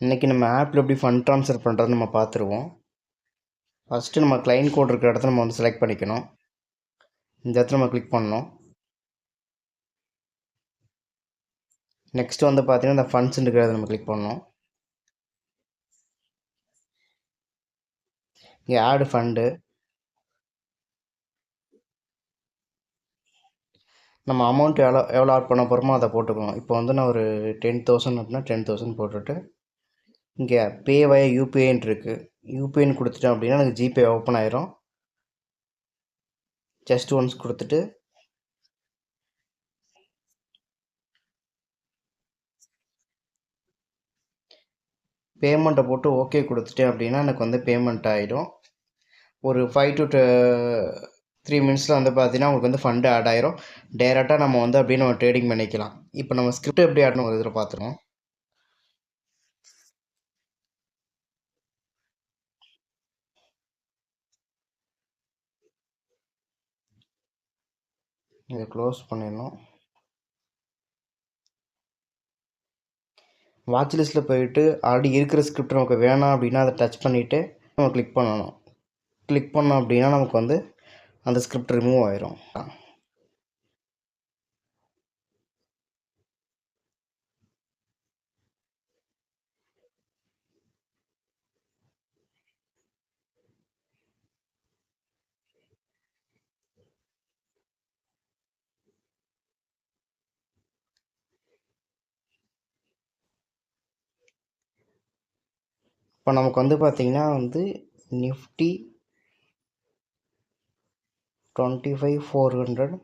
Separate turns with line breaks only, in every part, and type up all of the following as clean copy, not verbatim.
இன்றைக்கி நம்ம ஆப்பில் எப்படி ஃபண்ட் ட்ரான்ஸ்ஃபர் பண்ணுறது நம்ம பார்த்துருவோம். ஃபஸ்ட்டு நம்ம கிளைண்ட் கோட் இருக்கிற இடத்துல நம்ம வந்து செலக்ட் பண்ணிக்கணும். இந்த இடத்துல நம்ம கிளிக் பண்ணணும். நெக்ஸ்ட்டு வந்து பார்த்திங்கன்னா இந்த ஃபண்ட்ஸ் இருக்கிறத நம்ம கிளிக் பண்ணணும். இங்கே ஆடு ஃபண்டு நம்ம அமௌண்ட் எவ்வளோ ஆட் பண்ண போகிறோமோ அதை போட்டுக்கணும். இப்போ வந்து நான் ஒரு 10,000 அப்படின்னா 10,000 போட்டுட்டு இங்கே பே வய யூபிஐன்னு இருக்குது. யூபிஐன்னு கொடுத்துட்டேன் அப்படின்னா எனக்கு ஜிபே ஓப்பன் ஆயிரும். ஜஸ்ட் ஒன்ஸ் கொடுத்துட்டு பேமெண்ட்டை போட்டு ஓகே கொடுத்துட்டேன் அப்படின்னா எனக்கு வந்து பேமெண்ட் ஆகிடும். ஒரு 5 to 3 மினிட்ஸில் வந்து பார்த்தீங்கன்னா உங்களுக்கு வந்து ஃபண்டு ஆட் ஆயிரும். டேரெக்டாக நம்ம வந்து அப்படியே நம்ம ட்ரேடிங் பண்ணிக்கலாம். இப்போ நம்ம ஸ்கிரிப்ட் எப்படி ஆடணும் ஒரு இதில் பார்த்துருவோம். இதை க்ளோஸ் பண்ணிடணும். வாட்ச் லிஸ்ட்டில் போயிட்டு ஆல்ரெடி இருக்கிற ஸ்கிரிப்ட் நமக்கு வேணாம் அப்படின்னா அதை டச் பண்ணிவிட்டு நம்ம கிளிக் பண்ணணும். கிளிக் பண்ணோம் அப்படின்னா நமக்கு வந்து அந்த ஸ்கிரிப்ட் ரிமூவ் ஆயிரும். இப்போ நமக்கு வந்து பார்த்திங்கன்னா வந்து நிஃப்டி 25,400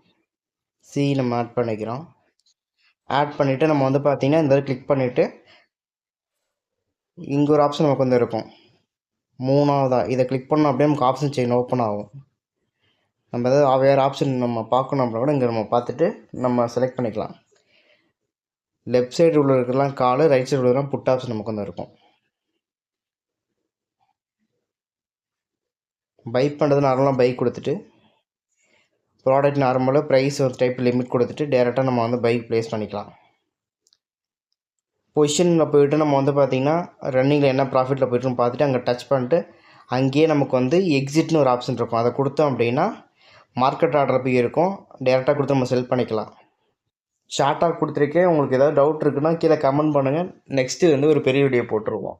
சி நம்ம ஆட் பண்ணிக்கிறோம். ஆட் பண்ணிவிட்டு நம்ம வந்து பார்த்திங்கன்னா இந்த கிளிக் பண்ணிவிட்டு இங்கே ஒரு ஆப்ஷன் நமக்கு வந்து இருக்கும். மூணாவதாக இதை கிளிக் பண்ணோம் அப்படியே நமக்கு ஆப்ஷன் செயின் ஓப்பன் ஆகும். நம்ம எதாவது வேறு ஆப்ஷன் நம்ம பார்க்கணும் அப்படின்னா கூட இங்கே நம்ம பார்த்துட்டு நம்ம செலக்ட் பண்ணிக்கலாம். லெஃப்ட் சைடு உள்ள இருக்கலாம் கால், ரைட் சைடு உள்ளதெல்லாம் புட் ஆப்ஷன் நமக்கு வந்து இருக்கும். பை பண்ணுறது நார்மலாக பை கொடுத்துட்டு ப்ராடக்ட் நார்மலாக ப்ரைஸ் ஒரு டைப் லிமிட் கொடுத்துட்டு டேரெக்டாக நம்ம வந்து பை ப்ளேஸ் பண்ணிக்கலாம். பொசிஷனில் போய்ட்டு நம்ம வந்து பார்த்திங்கன்னா ரன்னிங்கில் என்ன ப்ராஃபிட்டில் போய்ட்டுன்னு பார்த்துட்டு அங்கே டச் பண்ணிட்டு அங்கேயே நமக்கு வந்து எக்ஸிட்னு ஒரு ஆப்ஷன் இருக்கும். அதை கொடுத்தோம் அப்படின்னா மார்க்கெட் ஆர்டர் போய் இருக்கும். டேரெக்டாக கொடுத்து நம்ம செல் பண்ணிக்கலாம். ஷார்ட்டாக கொடுத்துருக்கேன். உங்களுக்கு ஏதாவது டவுட் இருக்குன்னா கீழே கமெண்ட் பண்ணுங்கள். நெக்ஸ்ட்டு வந்து ஒரு பெரிய வீடியோ போட்டுருவோம்.